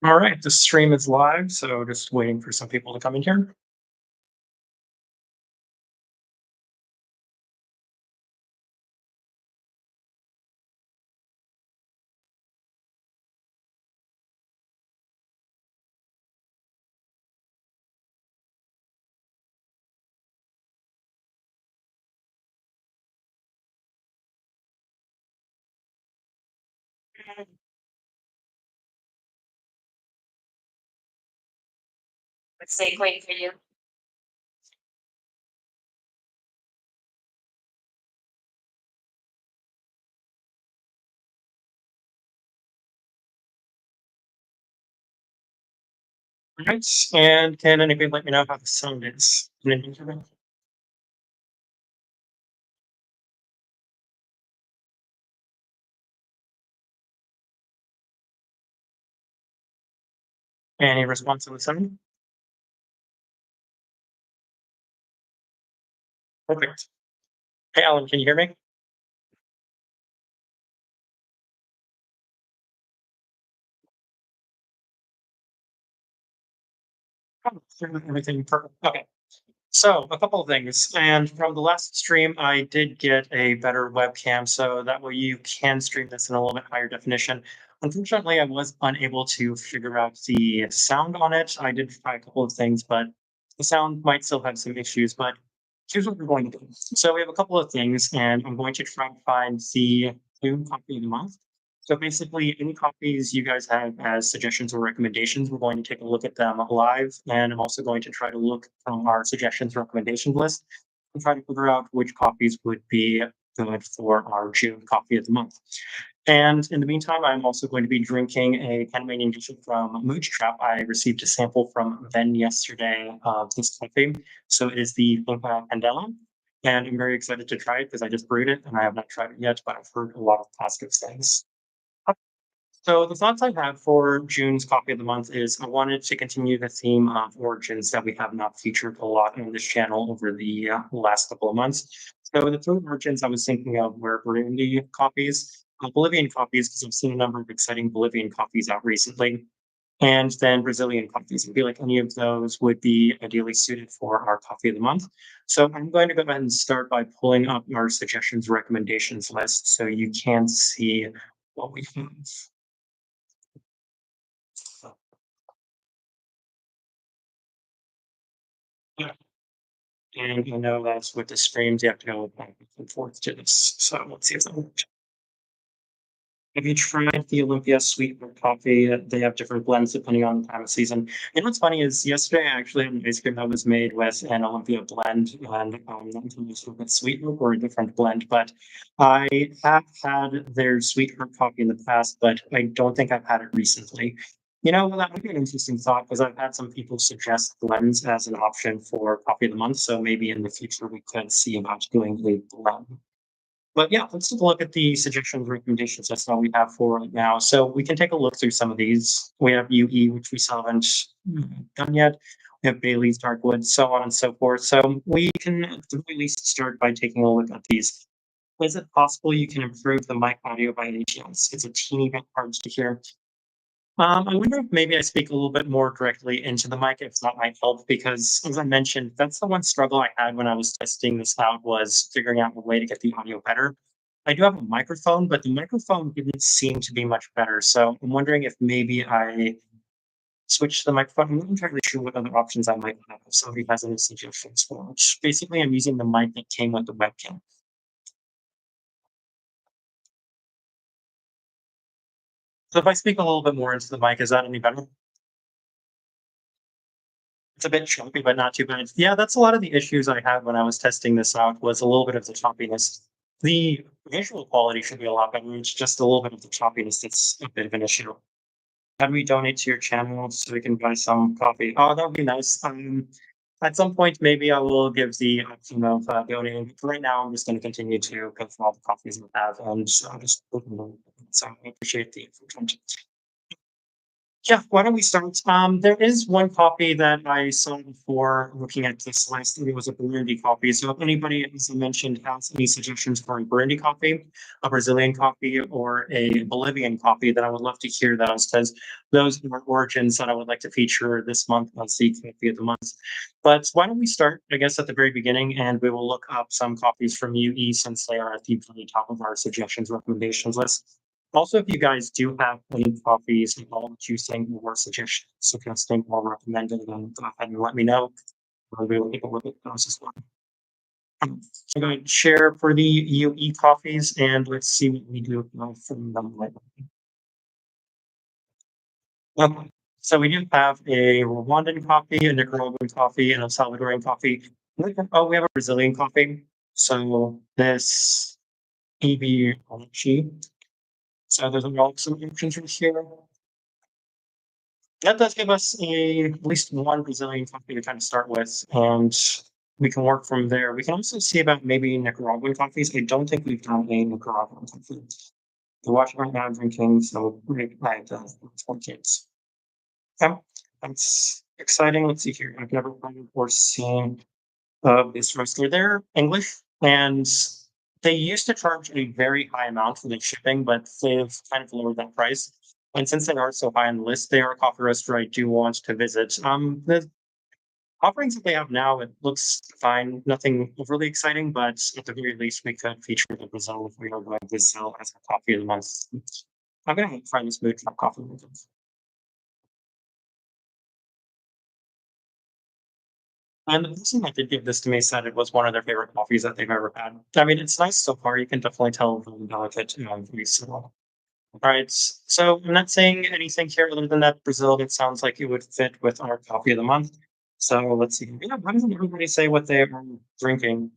All right, the stream is live, so just waiting for some people to come in here. Let's say wait for you. All right, and can anybody let me know how the sound is? Can anybody hear me? Any response on the sound? Perfect. Hey, Alan, can you hear me? Oh, everything perfect. Okay. So a couple of things, and from the last stream, I did get a better webcam, so that way you can stream this in a little bit higher definition. Unfortunately, I was unable to figure out the sound on it. I did try a couple of things, but the sound might still have some issues. But here's what we're going to do. So we have a couple of things, and I'm going to try and find the new copy of the month. So basically, any copies you guys have as suggestions or recommendations, we're going to take a look at them live. And I'm also going to try to look from our suggestions recommendation list and try to figure out which copies would be good for our June copy of the month. And in the meantime, I'm also going to be drinking a Panamanian dish from Mooch Trap. I received a sample from Ben yesterday of this coffee. So it is the Finca Candela. And I'm very excited to try it because I just brewed it and I have not tried it yet, but I've heard a lot of positive things. So the thoughts I have for June's coffee of the month is I wanted to continue the theme of origins that we have not featured a lot on this channel over the last couple of months. So the three origins I was thinking of were Burundi coffees, Bolivian coffees, because I've seen a number of exciting Bolivian coffees out recently, and then Brazilian coffees. I feel like any of those would be ideally suited for our coffee of the month. So I'm going to go ahead and start by pulling up our suggestions recommendations list so you can see what we have. Yeah. And I know that's with the streams, you have to go back and forth to this. So let's see if that works. Have you tried the Olympia sweetened coffee? They have different blends depending on the time of season. And what's funny is yesterday I actually had an ice cream that was made with an Olympia blend and not usually with sweetener or a different blend. But I have had their sweetened coffee in the past, but I don't think I've had it recently. You know, that might be an interesting thought because I've had some people suggest blends as an option for coffee of the month. So maybe in the future we could see about doing a blend. But yeah, let's take a look at the suggestions recommendations that's all we have for right now. So we can take a look through some of these. We have UE, which we still haven't done yet. We have Bailey's Darkwood, so on and so forth. So we can at the very least start by taking a look at these. Is it possible you can improve the mic audio by any chance? It's a teeny bit hard to hear. I wonder if maybe I speak a little bit more directly into the mic if that might help because as I mentioned, that's the one struggle I had when I was testing this out was figuring out a way to get the audio better. I do have a microphone, but the microphone didn't seem to be much better. So I'm wondering if maybe I switch the microphone. I'm not entirely sure what other options I might have if somebody has any suggestions for which basically I'm using the mic that came with the webcam. So if I speak a little bit more into the mic, is that any better? It's a bit choppy, but not too bad. Yeah, that's a lot of the issues I had when I was testing this out was a little bit of the choppiness. The visual quality should be a lot better. It's just a little bit of the choppiness that's a bit of an issue. How do we donate to your channel so we can buy some coffee? Oh, that would be nice. At some point, maybe I will give the option of donating. But for right now, I'm just going to continue to go for all the coffees we have, and so I appreciate the information. Yeah, why don't we start? There is one coffee that I saw before looking at this list, and it was a Burundi coffee. So if anybody, as I mentioned, has any suggestions for a Burundi coffee, a Brazilian coffee, or a Bolivian coffee, then I would love to hear those because those are origins that I would like to feature this month as the coffee of the month. But why don't we start, I guess, at the very beginning, and we will look up some coffees from UE since they are at the very top of our suggestions recommendations list. Also, if you guys do have any coffees at all that you think or suggesting or recommended, then go ahead and let me know. I'll be able to take a look at those as well. I'm going to share for the UE coffees and let's see what we do from them later. Okay. So we do have a Rwandan coffee, a Nicaraguan coffee, and a Salvadorian coffee. Oh, we have a Brazilian coffee. So this EB. So there's also some options right here. That does give us at least one Brazilian coffee to kind of start with, and we can work from there. We can also see about maybe Nicaraguan coffees. I don't think we've done a Nicaraguan coffee. The watch right now drinking, so maybe I have 4 kids. Okay, that's exciting. Let's see here. I've never heard or seen this roaster. They're English, and they used to charge a very high amount for the shipping, but they've kind of lowered that price. And since they are so high on the list, they are a coffee roaster I do want to visit. The offerings that they have now, it looks fine, nothing overly exciting, but at the very least, we could feature the Brazil if we are going Brazil as a coffee of the month. I'm gonna find this mood for coffee. And the person that did give this to me said it was one of their favorite coffees that they've ever had. I mean, it's nice so far. You can definitely tell the delicate very subtle. All right. So I'm not saying anything here other than that Brazil. It sounds like it would fit with our coffee of the month. So let's see. Yeah, why doesn't everybody say what they are drinking?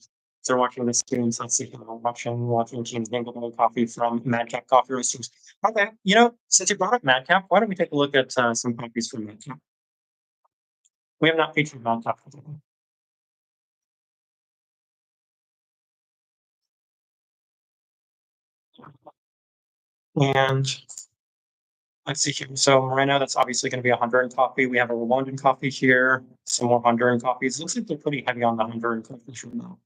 They're watching this stream. So let's see. Watching Team Dingleberry coffee from Madcap Coffee Roasters. Okay. Since you brought up Madcap, why don't we take a look at some coffees from Madcap? We have not featured Madcap. And let's see here. So right now that's obviously going to be a Honduran coffee. We have a Rwandan coffee here, some more Honduran coffees. Looks like they're pretty heavy on the Honduran coffees right now.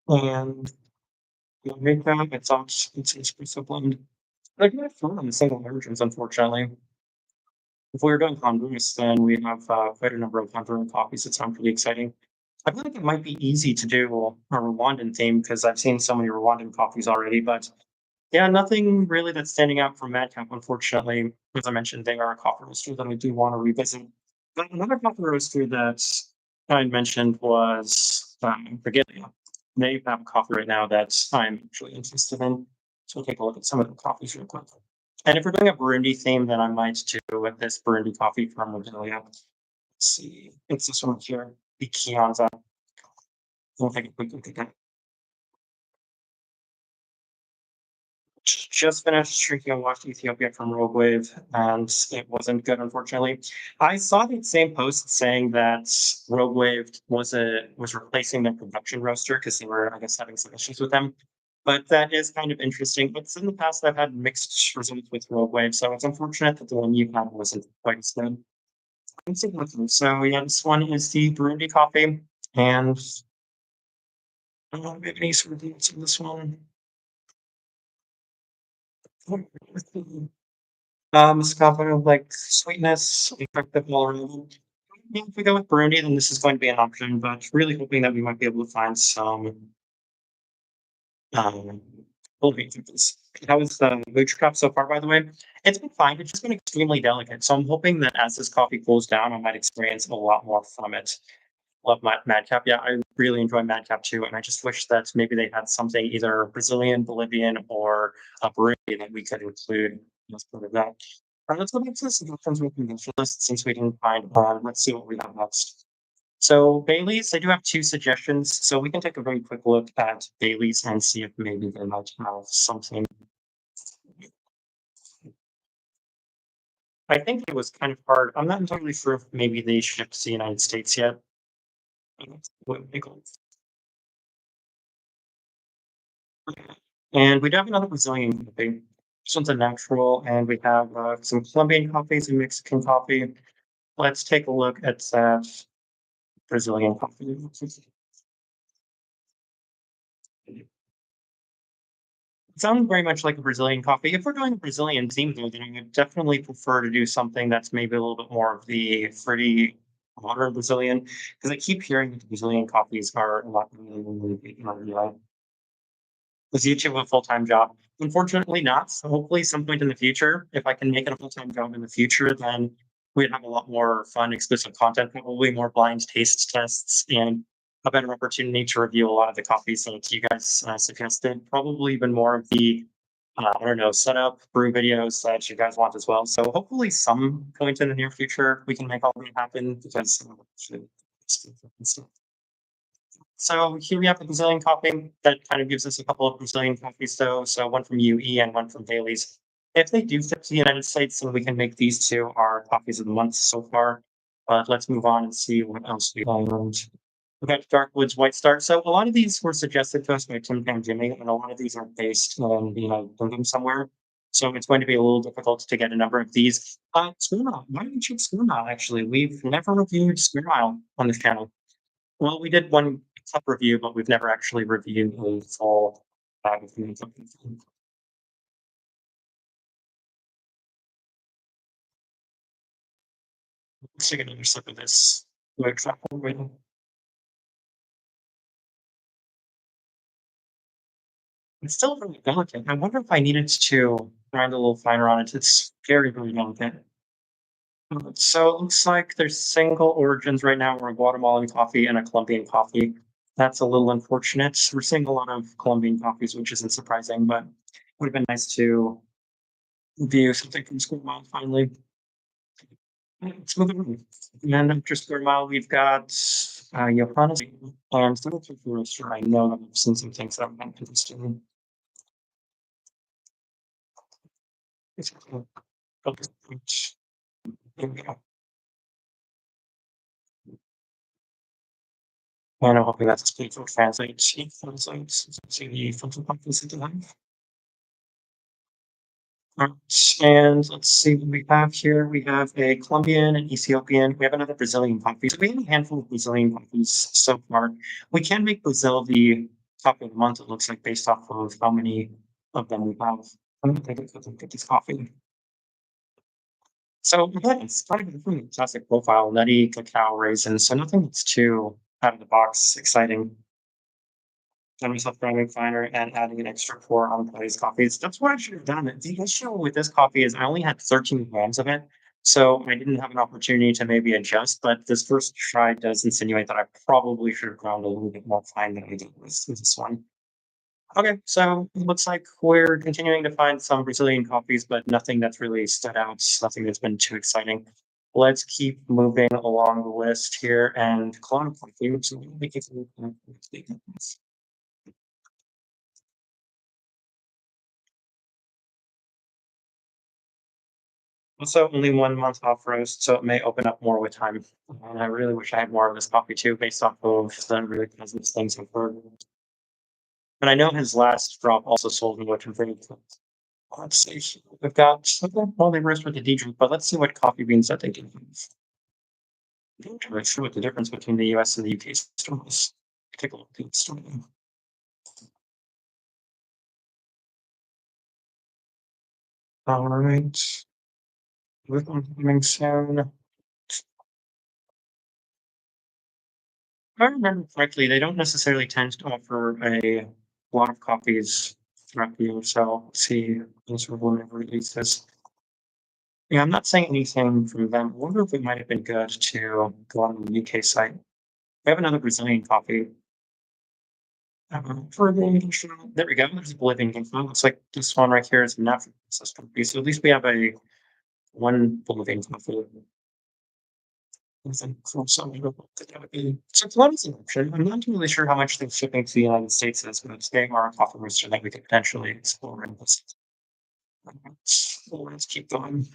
And the makeup, it's an espresso blend. They're kind of fun on the single origins, unfortunately. If we were doing Honduras, then we have quite a number of Honduran coffees that sound pretty exciting. I feel like it might be easy to do a Rwandan theme because I've seen so many Rwandan coffees already, but yeah, nothing really that's standing out from Madcap, unfortunately. As I mentioned, they are a coffee roaster that I do want to revisit. But another coffee roaster that I mentioned was Brigilia. They have a coffee right now that I'm actually interested in. So we'll take a look at some of the coffees real quick. And if we're doing a Burundi theme, then I might do with this Burundi coffee from Brigilia. Let's see. It's this one here, the Kianza. We'll take a quick look at that. Just finished drinking a washed Ethiopia from Rogue Wave, and it wasn't good, unfortunately. I saw the same post saying that Rogue Wave was replacing their production roaster because they were, I guess, having some issues with them. But that is kind of interesting. But in the past, I've had mixed results with Rogue Wave, so it's unfortunate that the one you had wasn't quite as good. So yeah, this one is the Burundi coffee, and I don't know, maybe any sort of notes in this one. It's got kind of like sweetness, effective all around. Yeah, if we go with Burundi, then this is going to be an option, but really hoping that we might be able to find some um Bolivian foods. How is the mooch cup so far, by the way? It's been fine. It's just been extremely delicate. So I'm hoping that as this coffee cools down, I might experience a lot more from it. Love my Madcap. Yeah, I really enjoy Madcap too, and I just wish that maybe they had something either Brazilian, Bolivian, or Burundi that we could include as part of that. Let's go back to the suggestions recommendation list since we didn't find one. Let's see what we have next. So Bailey's, I do have 2 suggestions, so we can take a very quick look at Bailey's and see if maybe they might have something. I think it was kind of hard. I'm not entirely sure if maybe they shipped to the United States yet. And we do have another Brazilian coffee. This one's a natural, and we have some Colombian coffees and Mexican coffee. Let's take a look at that Brazilian coffee. It sounds very much like a Brazilian coffee. If we're doing a Brazilian theme though, then I would definitely prefer to do something that's maybe a little bit more of the fruity modern Brazilian, because I keep hearing that the Brazilian coffees are a lot better than the is YouTube a full-time job? Unfortunately not. So hopefully some point in the future, if I can make it a full-time job in the future, then we'd have a lot more fun, exclusive content, probably more blind taste tests and a better opportunity to review a lot of the coffees that you guys suggested. Probably even more of the, I don't know, setup brew videos that you guys want as well. So hopefully some point in the near future, we can make all that happen because so here we have the Brazilian coffee that kind of gives us a couple of Brazilian coffees though. So one from UE and one from Bailey's. If they do ship to the United States, then we can make these two our coffees of the month so far. But let's move on and see what else we found. We got Darkwoods White Star. So a lot of these were suggested to us by Tim Tam Jimmy, and a lot of these are based in the United Kingdom somewhere. So it's going to be a little difficult to get a number of these. Square Mile. Why don't you check Square Mile? Actually, we've never reviewed Square Mile on this channel. Well, we did one cup review, but we've never actually reviewed a full bag of food. Let's take another sip of this. Example. It's still really delicate. I wonder if I needed to grind a little finer on it. It's very, very delicate. So it looks like there's single origins right now. We're a Guatemalan coffee and a Colombian coffee. That's a little unfortunate. We're seeing a lot of Colombian coffees, which isn't surprising, but it would have been nice to view something from Square Mile finally. Let's move on. And then after Square Mile, we've got Johannes and Literature Roaster. I know that I've seen some things that I'm not interested in. It's cool. Okay, here we go. And I'm hoping that's speak for translates. It translates to the filter conference that they have. And let's see what we have here. We have a Colombian and Ethiopian. We have another Brazilian coffee. So we have a handful of Brazilian coffees so far. We can make Brazil the coffee of the month, it looks like, based off of how many of them we have. I'm going to take a quick look at this coffee. So again, it's kind of a different classic profile, nutty, cacao, raisins. So nothing that's too out of the box exciting. Done myself grinding finer and adding an extra pour on these coffees. That's what I should have done. The issue with this coffee is I only had 13 grams of it, so I didn't have an opportunity to maybe adjust. But this first try does insinuate that I probably should have ground a little bit more fine than I did with this one. Okay, so it looks like we're continuing to find some Brazilian coffees, but nothing that's really stood out, nothing that's been too exciting. Let's keep moving along the list here and Kelowna coffee. So we can also only 1 month off roast, so it may open up more with time. And I really wish I had more of this coffee too, based off of the really positive things I've heard. But I know his last drop also sold me, which I'm very pleased. Let's see. We've got something. Well, they roast with the D-drink, but let's see what coffee beans that they do. I'm not really sure what the difference between the US and the UK store is. Take a look at the store. All right. With one coming soon. If I remember correctly, they don't necessarily tend to offer a lot of coffees throughout the year. So let's see. Sort of whenever releases. Yeah, I'm not saying anything from them. I wonder if it might have been good to go on the UK site. We have another Brazilian coffee. For the English, there we go. There's a Bolivian info. Looks like this one right here is an African system. So at least we have a one Bolivian coffee. So it's not an option. I'm not really sure how much the shipping to the United States is, but it's getting our coffee roaster that we could potentially explore in this. Let's keep going.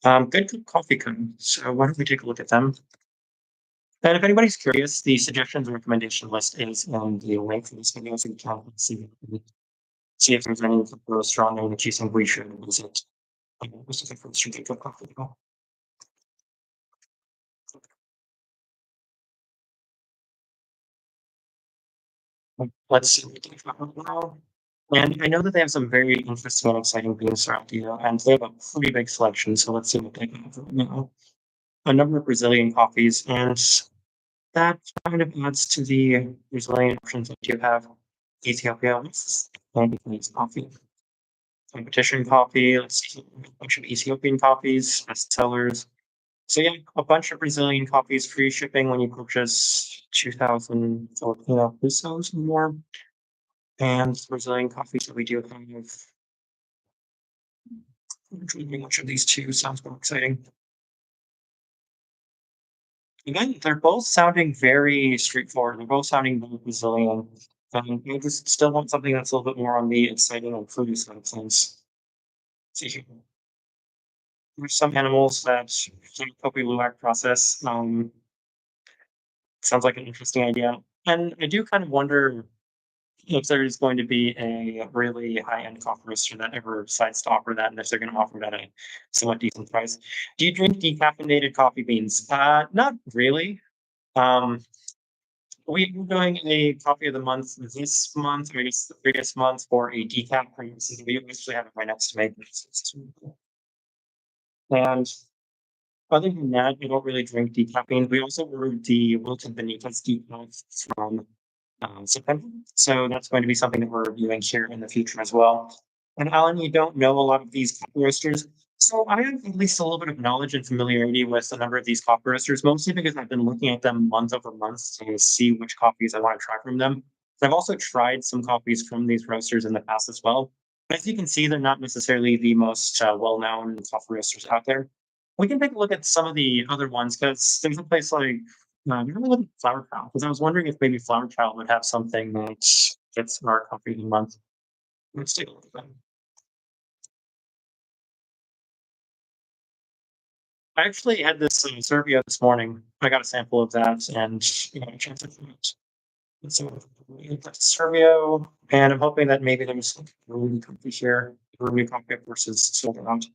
Good coffee cone. So why don't we take a look at them? And if anybody's curious, the suggestions and recommendation list is in the link for this video, so you can see it. see if there's any strong name that you think we should visit. Just looking for the street of coffee. Let's see what they found now. And I know that they have some very interesting and exciting beans throughout the year, and they have a pretty big selection. So let's see what they have right now. A number of Brazilian coffees, and that kind of adds to the Brazilian options that you have. Ethiopia, and Vietnamese coffee. Competition coffee, let's see, a bunch of Ethiopian coffees, bestsellers. So yeah, a bunch of Brazilian coffees, free shipping when you purchase 2,000 Filipino pesos or more. And Brazilian coffees that we do have. I'm drinking which of these two sounds more exciting. Again, they're both sounding very straightforward. They're both sounding very Brazilian. I just still want something that's a little bit more on the exciting and fruity side of things. See here. There's some animals that Kopi Luwak process. Sounds like an interesting idea. And I do kind of wonder if there is going to be a really high-end coffee roaster that ever decides to offer that, and if they're going to offer it at a somewhat decent price. Do you drink decaffeinated coffee beans? Not really. Um, we're doing a coffee of the month this month, or I guess the previous month, for a decaf premium. We actually have it right next to me. And other than that, I don't really drink decaf. We also ordered the Wilton Benitez decaf from September. So that's going to be something that we're reviewing here in the future as well. And Alan, you don't know a lot of these coffee roasters. So I have at least a little bit of knowledge and familiarity with a number of these coffee roasters, mostly because I've been looking at them month over month to see which coffees I want to try from them. I've also tried some coffees from these roasters in the past as well. As you can see, they're not necessarily the most well-known coffee roasters out there. We can take a look at some of the other ones because there's a place like never looked at Flower Child because I was wondering if maybe Flower Child would have something that gets our coffee of the month. Let's take a look at them. I actually had this Serbia this morning. I got a sample of that and I tried it. Let's see what that's Serbia, and I'm hoping that maybe there's some really coffee here, or new coffee versus sold out.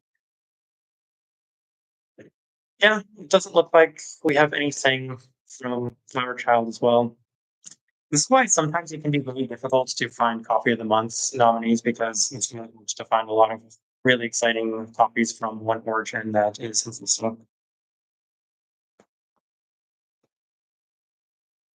Yeah, it doesn't look like we have anything from Flower Child as well. This is why sometimes it can be really difficult to find coffee of the month nominees because it's really hard to find a lot of really exciting coffees from one origin that is consistent.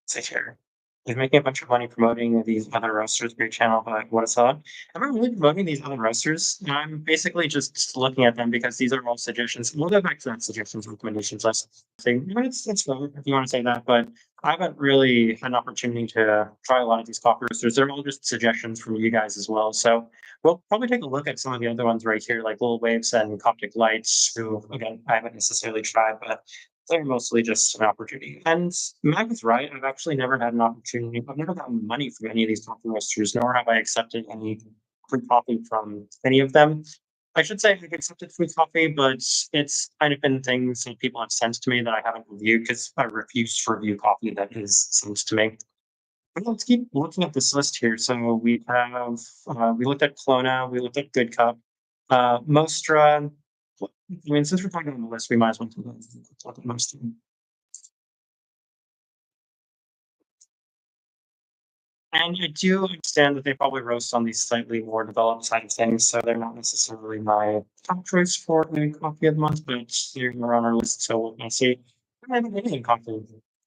Say here. He's making a bunch of money promoting these other roasters. Great channel, but what a thought. Am I really promoting these other roasters? I'm basically just looking at them because these are all suggestions. We'll go back to that suggestions recommendations list. Saying it's fine if you want to say that, but I haven't really had an opportunity to try a lot of these coffee roasters. They're all just suggestions from you guys as well. So we'll probably take a look at some of the other ones right here, like Little Waves and Coptic Lights, who again I haven't necessarily tried, but they're mostly just an opportunity. And Matt was right. I've actually never had an opportunity. I've never gotten money from any of these coffee roasters, nor have I accepted any free coffee from any of them. I should say I've accepted free coffee, but it's kind of been things that people have sent to me that I haven't reviewed because I refuse to review coffee that is sent to me. But let's keep looking at this list here. So we have we looked at Clona, we looked at Good Cup, Mostra. I mean, since we're talking on the list, we might as well look at Mostra. And I do understand that they probably roast on the slightly more developed side of things, so they're not necessarily my top choice for the coffee of the month, but they're on our list, so we'll see. I haven't had Indian coffee.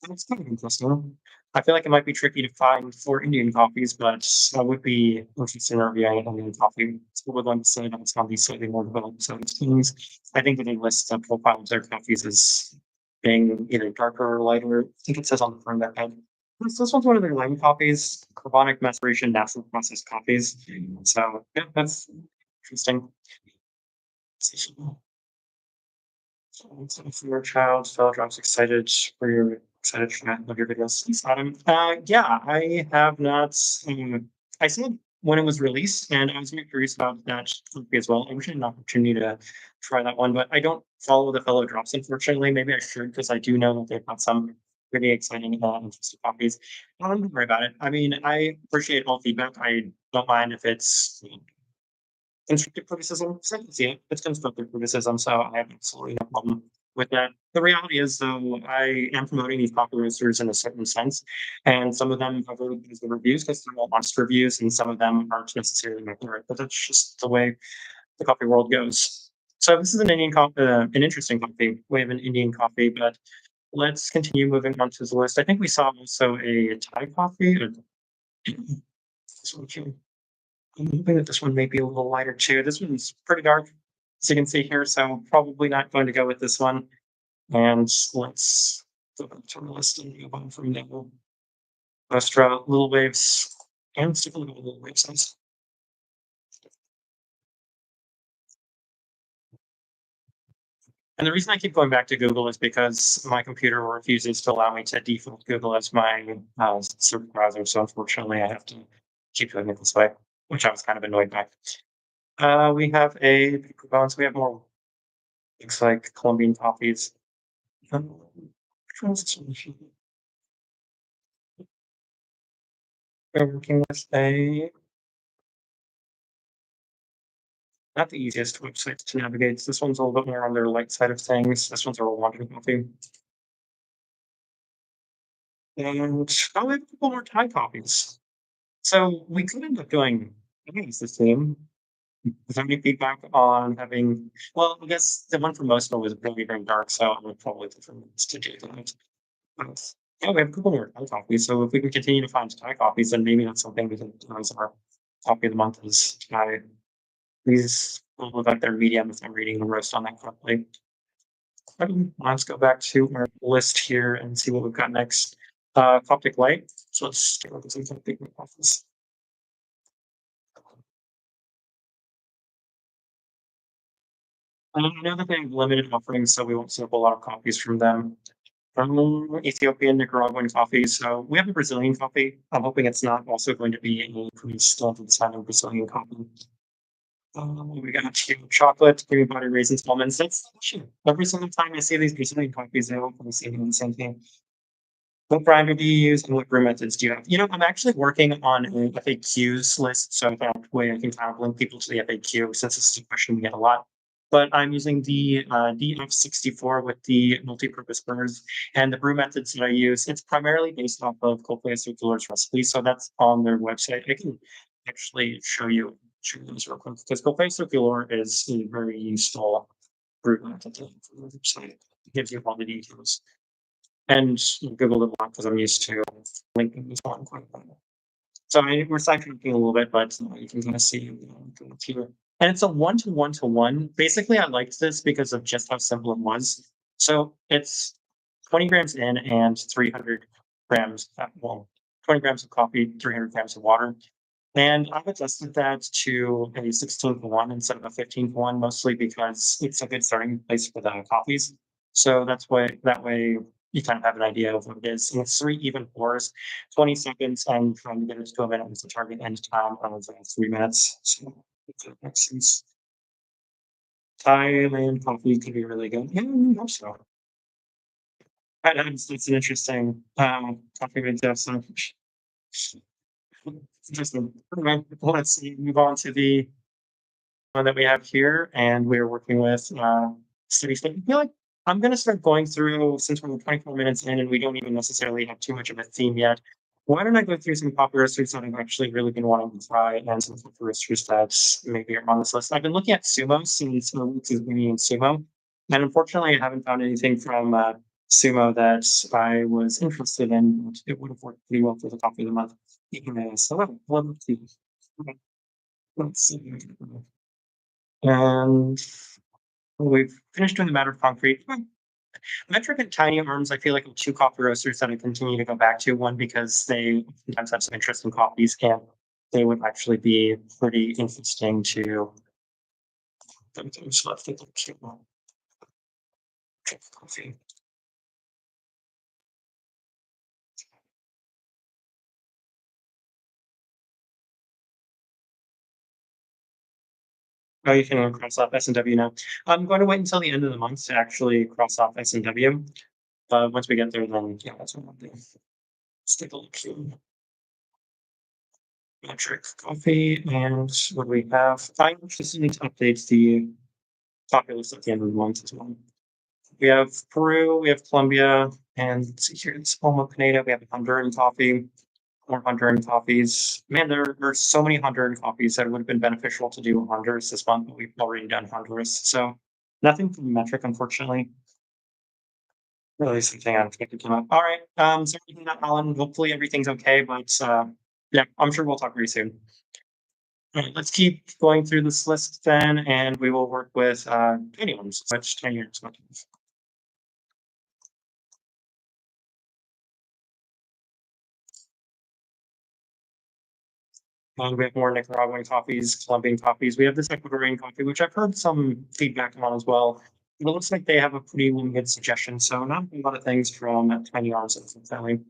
That's kind of interesting. I feel like it might be tricky to find for Indian coffees, but I would be interested in reviewing Indian coffee. So would like to say that it's on the slightly more developed side of things. I think that they list the profile of their coffees as being either darker or lighter. I think it says on the front of that head. This one's one of their lime coffees, carbonic maceration, natural processed coffees. So yeah, that's interesting. For your child, fellow drops excited for your excited for of your videos. Thanks, Adam. Yeah, I have not. I saw it when it was released, and I was very curious about that movie as well. I wish I had an opportunity to try that one, but I don't follow the fellow drops. Unfortunately, maybe I should because I do know that they've got some pretty exciting, interesting copies. Don't worry about it. I mean, I appreciate all feedback. I Don't mind if it's constructive criticism. So I can see it. It's constructive criticism, so I have absolutely no problem with that. The reality is, though, I am promoting these coffee roasters in a certain sense, and some of them have really good reviews because they're all honest reviews, and some of them aren't necessarily accurate. But that's just the way the coffee world goes. So this is an Indian coffee, an interesting coffee. We have an Indian coffee, but let's continue moving on to the list. I think we saw also a Thai coffee. This one here. I'm hoping that this one may be a little lighter too. This one's pretty dark, as you can see here, so probably not going to go with this one. And let's go back to our list and move on from there. Astra, Little Waves, and stick a look at the Little Wave size. And the reason I keep going back to Google is because my computer refuses to allow me to default Google as my search browser. So unfortunately, I have to keep doing it this way, which I was kind of annoyed by. We have a paper bones. We have more. Looks like Colombian coffees. Which one's this one? We're working with a not the easiest website to navigate. This one's a little bit more on their light side of things. This one's a Rwandan coffee. And oh, we have a couple more Thai coffees. So we could end up doing, I think it's the same. Is there any feedback on having, well, I guess the one from Moscow was really very dark, so I would probably prefer to do that. But, yeah, we have a couple more Thai coffees. So if we can continue to find Thai coffees, then maybe that's something we can do as our coffee of the month is Thai. These will look like they're medium if I'm reading the roast on that correctly. Let's go back to our list here and see what we've got next. Coptic Light. So let's get rid of some Coptic coffees. I know that they have limited offerings, so we won't see a whole lot of coffees from them. From Ethiopian, Nicaraguan coffee. So we have a Brazilian coffee. I'm hoping it's not also going to be a pretty standard standard Brazilian coffee. We got here chocolate, creamy butter, raisins, almonds. That's the issue. Every single time I see these Brazilian coffees, they all come saying the same thing. What grinder do you use and what brew methods do you have? You know, I'm actually working on a FAQs list, so that way I can kind of link people to the FAQ since this is a question we get a lot. But I'm using the DF64 with the multi-purpose burners and the brew methods that I use. It's primarily based off of Coldplay Circular's recipe, so that's on their website. I can actually show you those real quick because Coldplay Circular is a very useful brew method for the website. It gives you all the details and Google it a lot because I'm used to linking this one quite a bit. So we're sidetracking a little bit, but you can kind of see here. And it's a 1 to 1 to 1. Basically, I liked this because of just how simple it was. So it's 20 grams in and 300 grams, well, 20 grams of coffee, 300 grams of water. And I've adjusted that to a 16 to 1 instead of a 15 to 1, mostly because it's a good starting place for the coffees. So that's why that way you kind of have an idea of what it is. And it's 3 even pours, 20 seconds, and trying to get it to a minute with the target end time of 3 minutes. So that makes sense. Thailand coffee could be really good. Yeah, I hope so. It's an interesting coffee with that. So interesting. Anyway, let's see, move on to the one that we have here, and we're working with City State. I feel like I'm going to start going through since we're 24 minutes in and we don't even necessarily have too much of a theme yet. Why don't I go through some popular roasters that I've actually really been wanting to try and some popular roasters that maybe are on this list? I've been looking at Sumo since weeks is being Sumo, and unfortunately, I haven't found anything from Sumo that I was interested in. But it would have worked pretty well for the coffee of the month. So let's see. Okay, let's see. And we've finished doing the matter of concrete. Metric and Tiny Arms, I feel like are two coffee roasters that I continue to go back to. One, because they sometimes have some interesting coffees, and they would actually be pretty interesting to. Coffee. Oh, you can cross off S&W now. I'm going to wait until the end of the month to actually cross off S&W. Once we get there, then yeah, that's what I'll do. Let's take a look here. Metric coffee, and what do we have? I just need to update the coffee list at the end of the month as well. We have Peru, we have Colombia, and let's see here, it's Homo Canada, we have Honduran coffee, more Honduran coffees. Man, there are so many Honduran coffees that it would have been beneficial to do Honduras this month, but we've already done Honduras. So nothing from metric, unfortunately. Really something I'm expecting to come up. All right. So everything not Alan, hopefully everything's okay, but yeah, I'm sure we'll talk very soon. All right, let's keep going through this list then, and we will work with tiny ones, which tiny ones. We have more Nicaraguan coffees, Colombian coffees. We have this Ecuadorian coffee, which I've heard some feedback on as well. It looks like they have a pretty limited suggestion, so not a lot of things from Tiny Arms and Family.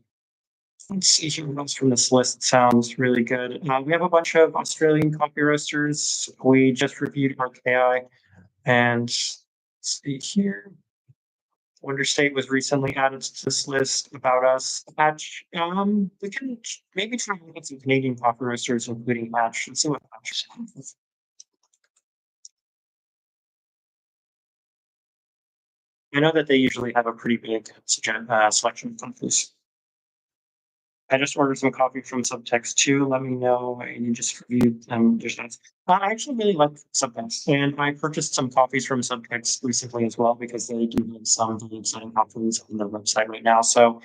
Let's see here what else from this list sounds really good. We have a bunch of Australian coffee roasters. We just reviewed RKI, and let's see here. Wonder State was recently added to this list about us. Hatch, we can maybe try and get some Canadian coffee roasters, including Hatch. Let's see what Hatch is. I know that they usually have a pretty big selection of countries. I just ordered some coffee from Subtext too. Let me know. And you just reviewed just that. I actually really like Subtext, and I purchased some coffees from Subtext recently as well because they do have some really exciting coffees on their website right now. So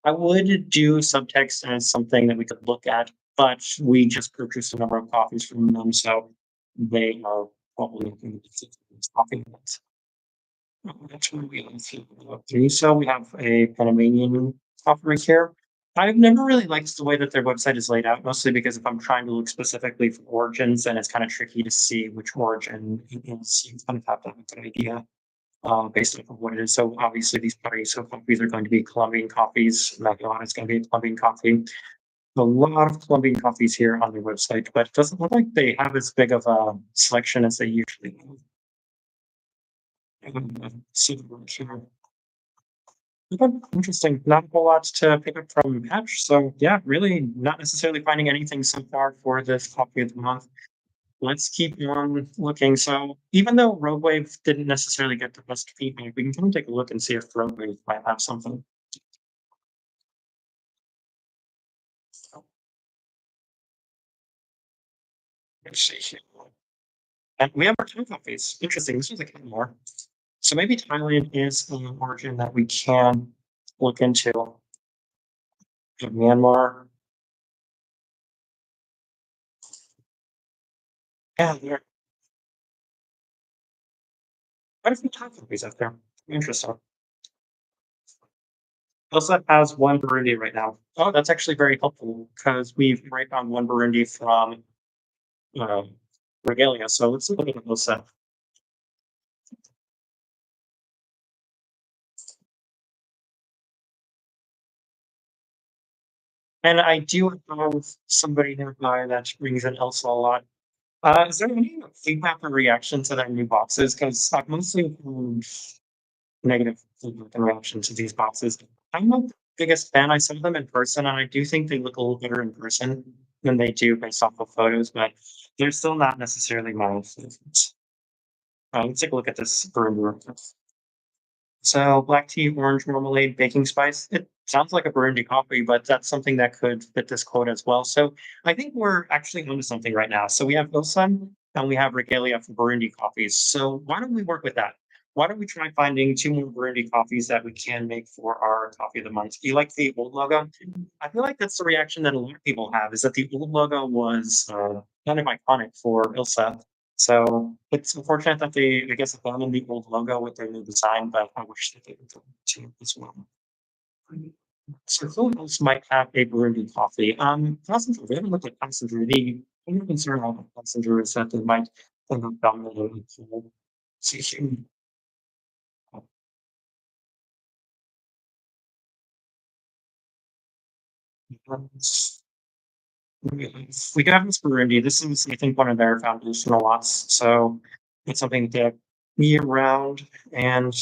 I would do Subtext as something that we could look at, but we just purchased a number of coffees from them, so they are probably looking at this coffee. That's what we have. So we have a Panamanian coffee right here. I've never really liked the way that their website is laid out, mostly because if I'm trying to look specifically for origins, then it's kind of tricky to see which origin it is. You kind of have to have a good idea based off of what it is. So obviously these Paraiso coffees are going to be Colombian coffees. Magellan is going to be a Colombian coffee. A lot of Colombian coffees here on their website, but it doesn't look like they have as big of a selection as they usually have. Super here. Okay, interesting. Not a whole lot to pick up from Hatch. So yeah, really not necessarily finding anything so far for this coffee of the month. Let's keep on looking. So even though Rogue Wave didn't necessarily get the best feedback, we can come and take a look and see if Rogue Wave might have something. Let's see here. And we have our two coffees. Interesting. This was a couple more. So maybe Thailand is an origin that we can look into. Myanmar. Yeah, there are quite a few Thai coffees out there. Interesting. Also has one Burundi right now. Oh, that's actually very helpful because we've right found one Burundi from Regalia. So let's look at those. And I do have somebody nearby that brings in Elsa a lot. Is there any feedback or reaction to their new boxes? Because I've mostly heard negative feedback and reaction to these boxes. I'm not the biggest fan. I saw them in person, and I do think they look a little better in person than they do based off of photos, but they're still not necessarily my favorite. Let's take a look at this Burundi. So black tea, orange marmalade, baking spice. It sounds like a Burundi coffee, but that's something that could fit this quote as well. So I think we're actually onto something right now. So we have Ilsan and we have Regalia for Burundi coffees. So why don't we work with that? Why don't we try finding two more Burundi coffees that we can make for our coffee of the month? Do you like the old logo? I feel like that's the reaction that a lot of people have is that the old logo was kind of iconic for Ilsa. So it's unfortunate that they, I guess, abandoned the old logo with their new design, but I wish that they would do it as well. So who else might have a Burundi coffee? Passenger. We haven't looked at Passenger. The only concern about Passenger is that they might end up dominating the pool. See here. We do have this Burundi. This is, I think, one of their foundational lots. So it's something that year round and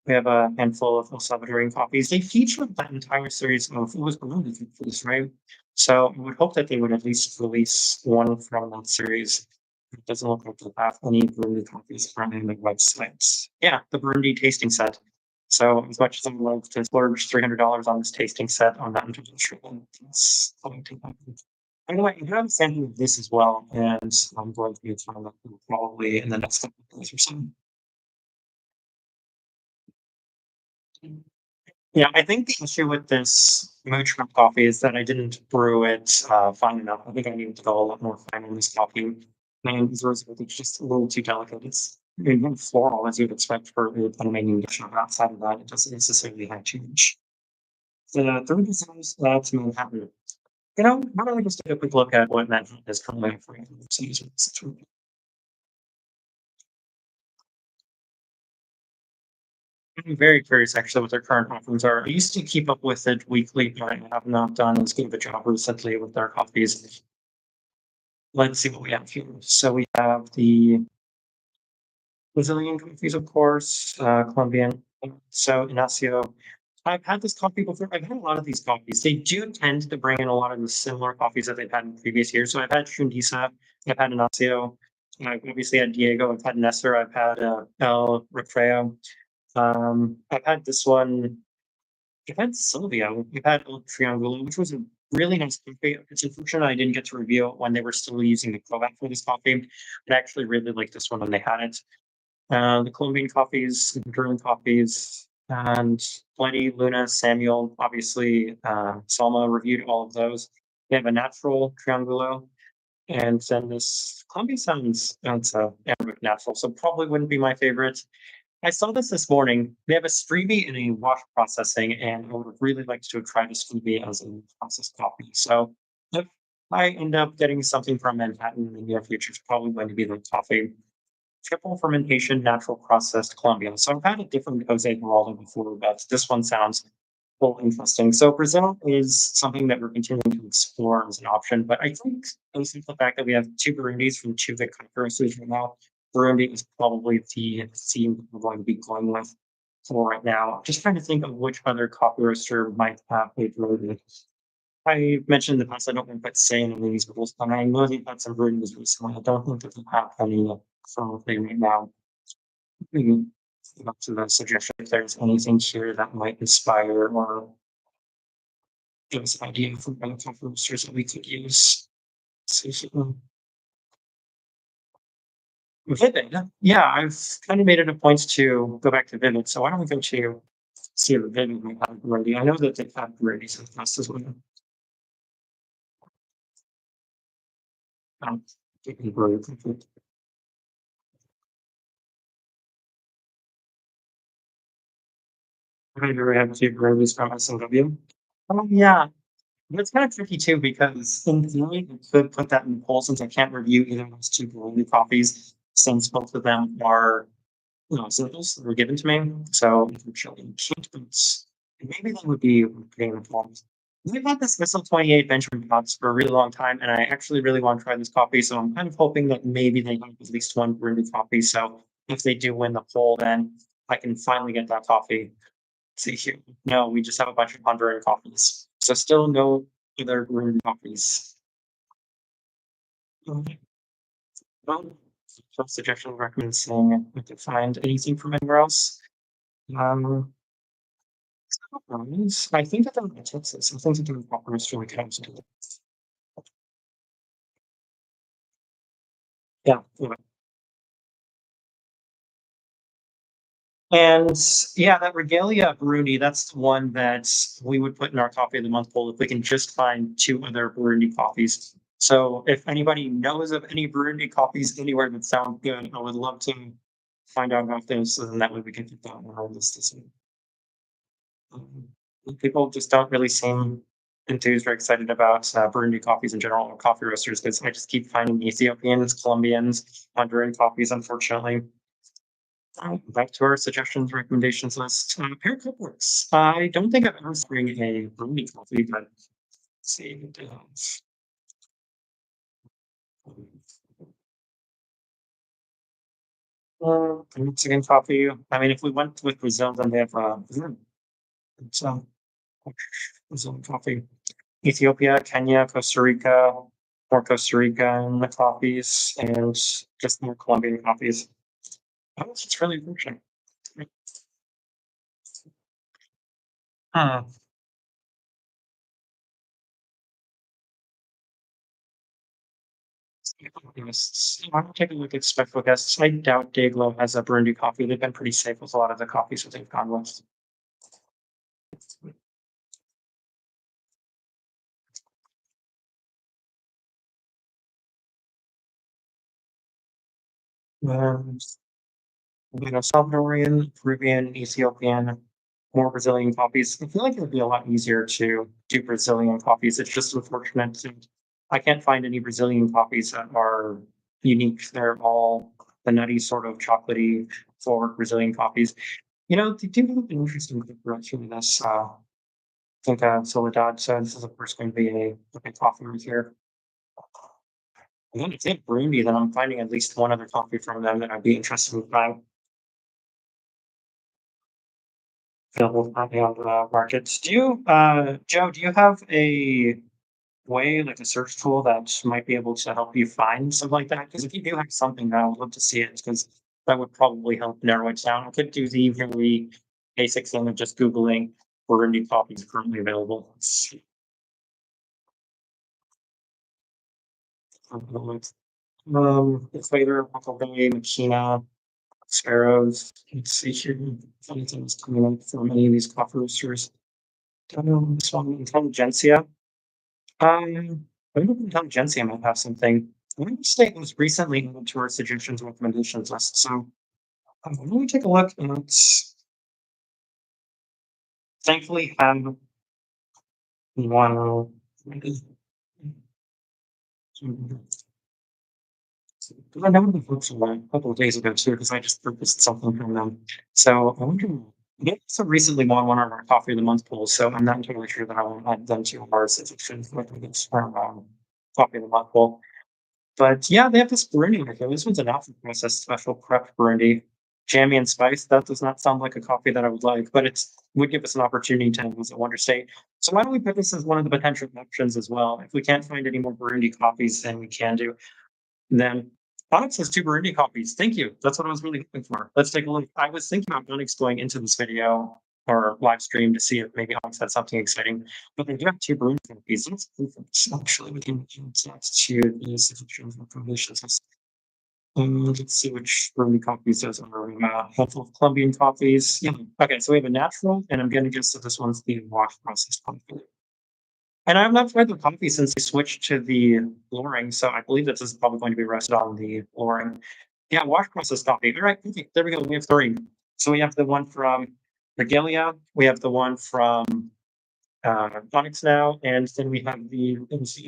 We have a handful of El Salvadorian coffees. They featured that entire series of it was Burundi coffees, right? So I would hope that they would at least release one from that series. It doesn't look like they have any Burundi coffees from the website. Yeah, the Burundi tasting set. So as much as I'd love to splurge $300 on this tasting set on that international, it's going to happen. Anyway, I have a sample of this as well, and I'm going to be trying that probably in the next couple of days or so. Yeah, I think the issue with this mooch coffee is that I didn't brew it fine enough. I think I needed to go a lot more fine on this coffee. And this rose it's just a little too delicate. It's more floral as you'd expect for a Panamanian dish. Outside of that, it doesn't necessarily have too much. The third designs that's Manhattan. Why don't we just take a quick look at what Manhattan is currently offering? I'm very curious actually what their current offerings are. I used to keep up with it weekly, but I have not done as good of a job recently with their coffees. Let's see what we have here. So we have the Brazilian coffees, of course, Colombian. So Inacio. I've had this coffee before. I've had a lot of these coffees. They do tend to bring in a lot of the similar coffees that they've had in previous years. So I've had Shundisa, I've had Inacio, I've obviously had Diego, I've had Nesser, I've had El Recreo. I've had this one. I've had Silvio. We've had El Triangulo, which was a really nice coffee. It's unfortunate I didn't get to review it when they were still using the Kovac for this coffee. But I actually really liked this one when they had it. The Colombian coffees, the Madrid coffees, and Plenty, Luna, Samuel, obviously, Salma reviewed all of those. They have a natural Triangulo, and then this Columbia sounds it's a Arabic natural, so probably wouldn't be my favorite. I saw this morning. They have a Stevie and a wash processing, and I would have really liked to have tried a Stevie as a processed coffee. So if I end up getting something from Manhattan in the near future, it's probably going to be the coffee. Triple fermentation, natural processed Colombian. So I've had a different Jose Geraldo before, but this one sounds well interesting. So Brazil is something that we're continuing to explore as an option, but I think based on the fact that we have two Burundis from two big countries right now, Burundi is probably the theme we're going to be going with for right now. Just trying to think of which other coffee roaster might have a Burundi. I mentioned in the past I don't think that's saying any of these rules, but I know they've had some Burundis recently. I don't think that they have any from right now. Maybe up to the suggestion if there's anything here that might inspire or give us an idea for other coffee roasters that we could use. So, Vivid. Yeah, I've kind of made it a point to go back to Vivid. So why don't we go to see if Vivid might have already? I know that they've had varieties in the past as well. Um, taking brewery conflict. I do have two breweries from SMW. Yeah, that's kind of tricky too because in theory I could put that in the poll since I can't review either of those two brewery coffees since both of them are samples that were given to me. So unfortunately, I can't. But maybe that would be putting the forms. We've had this Missile 28 Benjamin Pots for a really long time, and I actually really want to try this coffee. So I'm kind of hoping that maybe they have at least one brewed coffee. So if they do win the poll, then I can finally get that coffee. See here. No, we just have a bunch of Honduran coffees. So still no other brewed coffees. Okay. Well, some suggestion recommend saying I could find anything from anywhere else. Um, I think that they're in Texas. I think that they're properties really comes to it. Yeah. Yeah. And yeah, that Regalia Burundi, that's the one that we would put in our coffee of the month poll if we can just find two other Burundi coffees. So if anybody knows of any Burundi coffees anywhere that sound good, I would love to find out about those, so then that way we can put that on our list as well. People just don't really seem enthused or excited about Burundi coffees in general or coffee roasters because I just keep finding Ethiopians, Colombians, Honduran coffees, unfortunately. Back to our suggestions, recommendations list. Pear Cup works. I don't think I've ever sprung a Burundi coffee, but let's see. Mexican coffee. I mean, if we went with Brazil, then they have some Brazilian coffee. Ethiopia, Kenya, Costa Rica, more Costa Rican coffees, and just more Colombian coffees. Oh, it's really interesting. Hmm. Yes. I'm take a look at Spectral Guests. I doubt Dayglow has a Burundi coffee. They've been pretty safe with a lot of the coffees that they've gone with. Um, Salvadorian, Peruvian, Ethiopian, more Brazilian coffees. I feel like it would be a lot easier to do Brazilian coffees. It's just unfortunate. I can't find any Brazilian coffees that are unique. They're all the nutty sort of chocolatey forward Brazilian coffees. They do have an interesting direction in this. I think Soledad said this is of course going to be a coffee right here. And then if they have Burundi, then I'm finding at least one other coffee from them that I'd be interested in trying. Available currently on the markets. Joe, do you have a way, like a search tool that might be able to help you find something like that? Because if you do have something, I would love to see it because that would probably help narrow it down. I could do the really basic thing of just Googling Burundi copies currently available. Equator, Huckleberry, Machina, Sparrows. Let's see here. If anything's coming up from any of these coffee roasters. This one, Intelligentsia. I think Intelligentsia might have something. I want to say it was recently added to our suggestions and recommendations list. So let me take a look and thankfully have one. I know the books a couple of days ago too, because I just purchased something from them. So I wonder. They also recently won one of our Coffee of the Month polls, so I'm not entirely sure that I will add them to our suggestions recommendations from Coffee of the Month poll. But yeah, they have this Burundi right here. This one's an alpha process special prepped Burundi. Jammy and spice. That does not sound like a coffee that I would like, but it would give us an opportunity to visit Wonder State. So why don't we put this as one of the potential options as well? If we can't find any more Burundi coffees, then we can do. Then Onyx has two Burundi copies. Thank you. That's what I was really looking for. Let's take a look. I was thinking about Onyx going into this video or live stream to see if maybe Onyx had something exciting. But they do have two Burundi copies. Let's actually we can to these subscriptions and promotions. Let's see which Burundi copies those are. A handful of Colombian coffees. Yeah. Okay, so we have a natural, and I'm going to guess that this one's the wash process coffee. And I've not tried the coffee since they switched to the flooring, so I believe that this is probably going to be rested on the flooring. Yeah, wash process coffee. All right, okay, there we go. We have three. So we have the one from Regalia, we have the one from Onyx now, and then we have the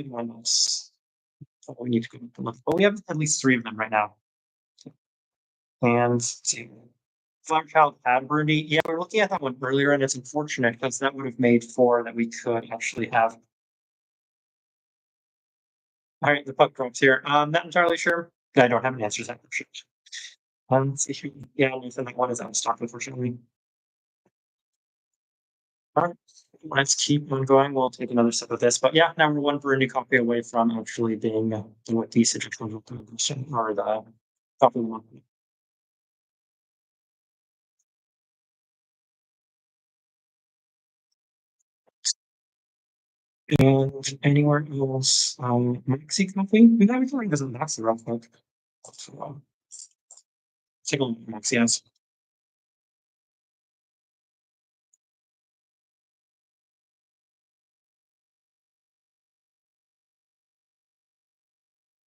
one that's we need to go look. But we have at least three of them right now. And let's see. Flower Child had Bruni. Yeah, we were looking at that one earlier, and it's unfortunate because that would have made four that we could actually have. All right, the puck drops here. Not entirely sure. I don't have an answer to that question. Let's see. Yeah, Nathan, that one is out of stock, unfortunately. All right, let's keep on going. We'll take another sip of this. But yeah, now we're one Burundi coffee away from actually being what the situation or the coffee one. And anywhere else, Maxi coffee? We got everything doesn't Maxi real quick. So, take a look at Maxi has.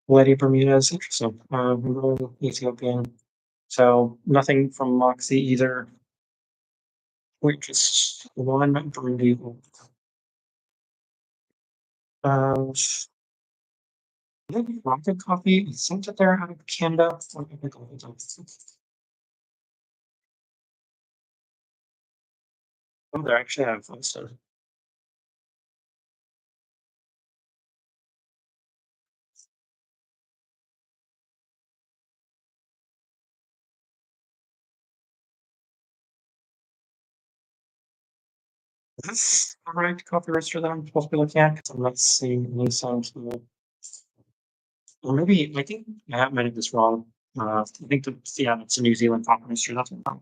Lady Bermuda's interesting. Ethiopian. So nothing from Moxie either. Wait, just one Burundi. Um, maybe Rocket Coffee. I think that they're out of Canada. Oh, they're actually out of Boston. Is this the right coffee roaster that I'm supposed to be looking at? Because I'm not seeing any signs of it. Or maybe I think I might have this wrong. I think yeah, it's a New Zealand coffee roaster. That's what I'm.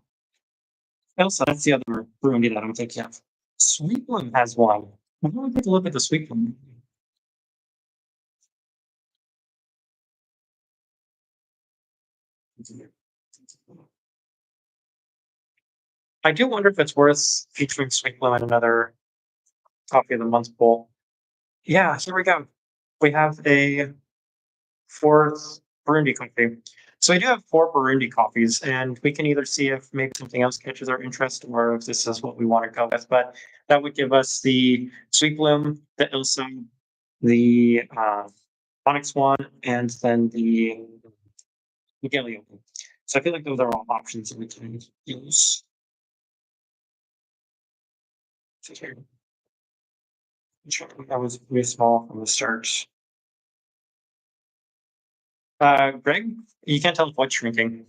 Also, that's the other brewery that I'm thinking of. Sweetland has one. I'm gonna take a look at the Sweetland. I do wonder if it's worth featuring Sweetland in another coffee of the month poll. Yeah, here we go. We have a fourth Burundi coffee. So we do have four Burundi coffees, and we can either see if maybe something else catches our interest or if this is what we want to go with. But that would give us the Sweet Bloom, the Ilsum, the Onyx one, and then the Miguelio. So I feel like those are all options that we can use. So here, that was really small from the start. Greg, you can't tell if what's shrinking.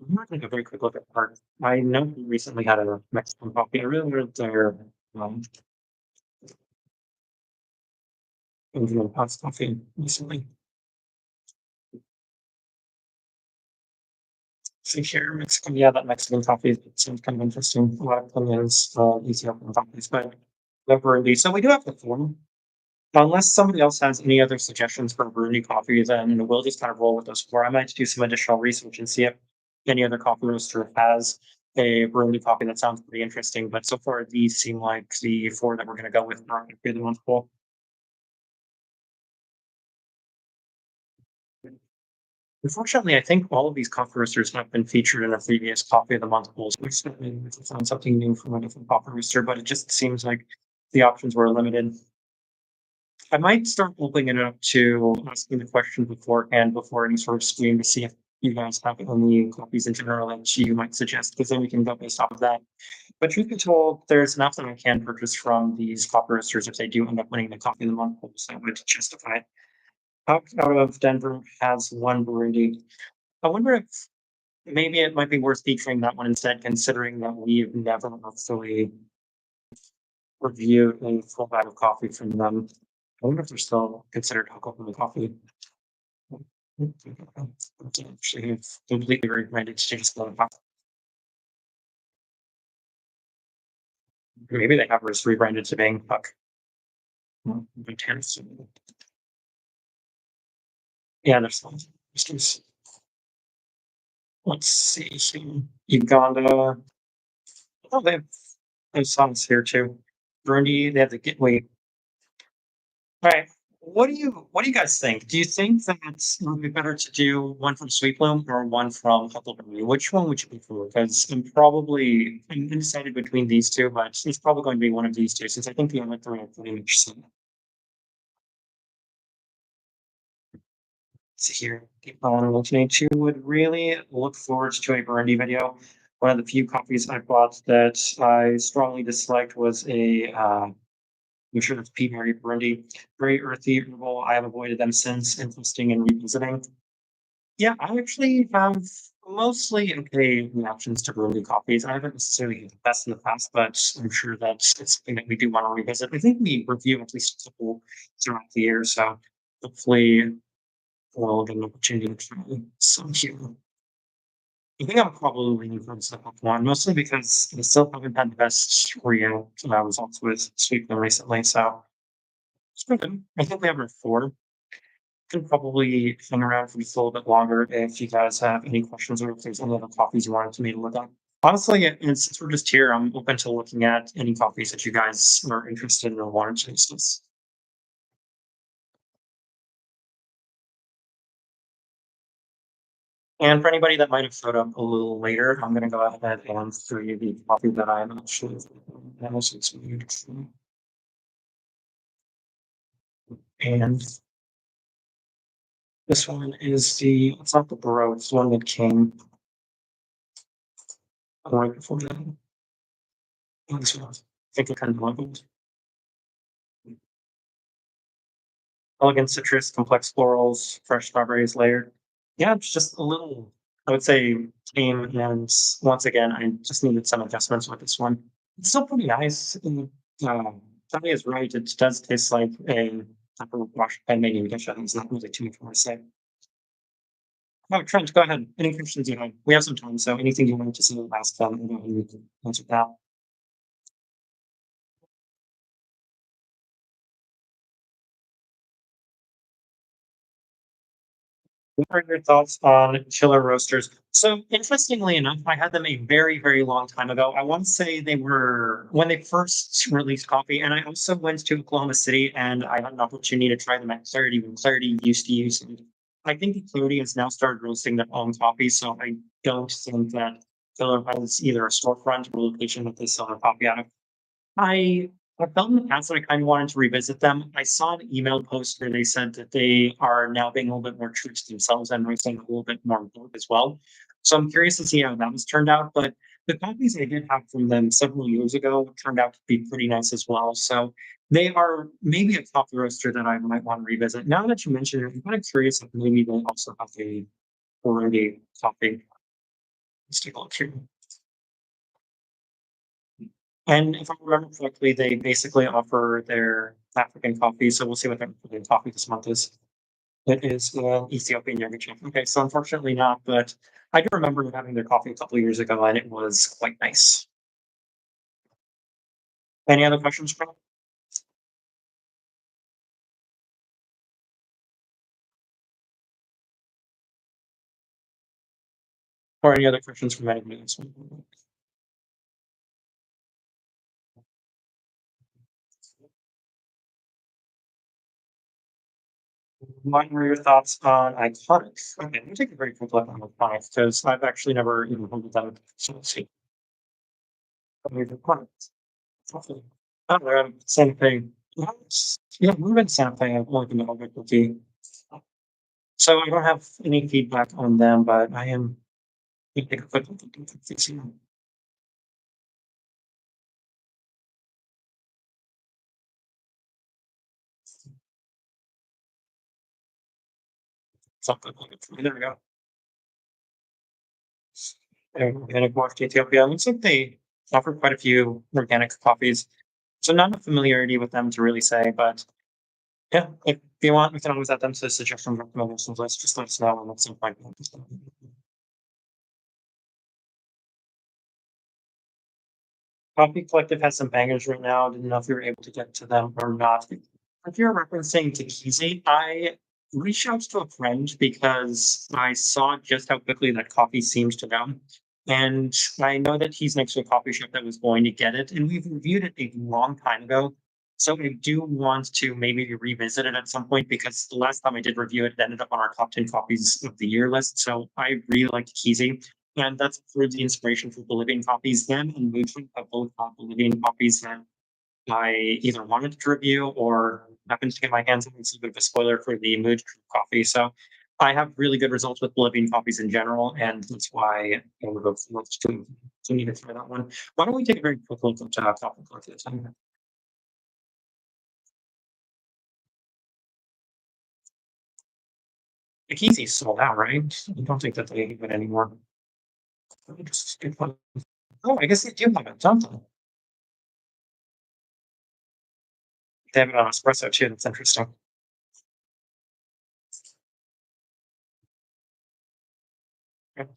I'm not gonna take a very quick look at art. I know we recently had a Mexican coffee. I really wanted their um Indian hot coffee recently. See here, Mexican, yeah, that Mexican coffee seems kind of interesting. A lot of them is Ethiopian coffees, but never really. So we do have the form. Unless somebody else has any other suggestions for Burundi coffee, then we'll just kind of roll with those four. I might do some additional research and see if any other coffee roaster has a Burundi coffee that sounds pretty interesting. But so far, these seem like the four that we're going to go with for the month poll. Unfortunately, I think all of these coffee roasters have been featured in a previous coffee of the month polls. We certainly found something new from a different coffee roaster, but it just seems like the options were limited. I might start opening it up to asking the question beforehand before any sort of screen to see if you guys have any copies in general that you might suggest, because then we can go based off of that. But truth be told, there's enough that I can purchase from these coffee roasters if they do end up winning the coffee of the month polls that would justify it. Out of Denver has one Burundi. I wonder if maybe it might be worth featuring that one instead, considering that we've never actually reviewed a full bag of coffee from them. I wonder if they're still considered alcohol coffee. Actually, it's completely recommended to just go back. Maybe they have just rebranded to Bang Puck. Yeah, there's some. Let's see here. Uganda. Oh, they have songs here too. Burundi, they have the get wait. All right. What do you guys think? Do you think that it would be better to do one from Sweet Bloom or one from Huckleberry? Which one would you prefer? Because I'm undecided between these two, but it's probably going to be one of these two since I think the other three are pretty much similar. See here, people on listening to would really look forward to a Burundi video. One of the few copies I bought that I strongly disliked was a I'm sure that's Pete Mary Burundi. Very earthy, herbal. I have avoided them since, interesting and revisiting. Yeah, I actually have mostly okay reactions to Burundi coffees. I haven't necessarily had the best in the past, but I'm sure that it's something that we do want to revisit. I think we review at least a couple throughout the year, so hopefully we'll get an opportunity to try some here. I think I'm probably leaning towards the Hook one, mostly because I still haven't had the best results with Sweetman recently, so it's pretty good. I think we have our four. Can probably hang around for just a little bit longer if you guys have any questions or if there's any other coffees you wanted me to look at. Honestly, since we're just here, I'm open to looking at any coffees that you guys are interested in or want to taste. And for anybody that might have showed up a little later, I'm going to go ahead and show you the coffee that I'm actually. And this one is it's not the Bro, it's the one that came right before that. This one, I think it kind of labeled. Elegant citrus, complex florals, fresh strawberries layered. Yeah, it's just a little I would say tame, and once again, I just needed some adjustments with this one. It's still pretty nice. And, Johnny is right. It does taste like a type of wash pan made in dish. I think it's not really too much more to say. Oh, Trent, go ahead. Any questions you have? We have some time, so anything you wanted to say last time, I know you can answer that. What are your thoughts on chiller roasters? So interestingly enough, I had them a very, very long time ago. I want to say they were when they first released coffee, and I also went to Oklahoma City and I had an opportunity to try them at Clarity when Clarity used to use them. I think that Clarity has now started roasting their own coffee, so I don't think that Chiller has either a storefront or location that they sell their coffee out of. I I felt in the past that I kind of wanted to revisit them. I saw an email post where they said that they are now being a little bit more true to themselves and releasing a little bit more bold as well. So I'm curious to see how that was turned out. But the copies I did have from them several years ago turned out to be pretty nice as well. So they are maybe a coffee roaster that I might want to revisit. Now that you mentioned it, I'm kind of curious if maybe they also have a already coffee. Let's take a look here. And if I remember correctly, they basically offer their African coffee, so we'll see what their African coffee this month is. It is Ethiopian yogurt drink. Okay, so unfortunately not, but I do remember having their coffee a couple of years ago, and it was quite nice. Any other questions, Carl? Or any other questions from anybody else? What were your thoughts on Iconics? Okay, let me take a very quick look on Iconics because I've actually never even heard of them. So let's see. Iconics. Okay. Oh, they're same thing. Yeah, we've been sampling. I've only been over cookie. So I don't have any feedback on them, but I am take a quick look at the cookies. Something like it. There we go. Organic Wash Ethiopia. Looks like they offer quite a few organic coffees. So not a familiarity with them to really say, but yeah, if you want, we can always add them to the suggestion recommendations list. Just let us know and at some point. Coffee Collective has some bangers right now. I didn't know if you were able to get to them or not. If you're referencing Takizi, I reached out to a friend because I saw just how quickly that coffee seems to go. And I know that he's next to a coffee shop that was going to get it, and we've reviewed it a long time ago. So I do want to maybe revisit it at some point because the last time I did review it, it ended up on our top 10 coffees of the year list. So I really like Takizi. And that's through the inspiration for Bolivian coffees. Them and Moodtrup have both got Bolivian coffees that I either wanted to review or happened to get my hands on. It's a bit of a spoiler for the Mood coffee. So I have really good results with Bolivian coffees in general, and that's why I would go to need to try that one. Why don't we take a very quick look at coffee collective? Akizi's sold out, right? I don't think that they have it anymore. Let me just get one. Oh, I guess they do have it, don't they? They have it on espresso too. That's interesting.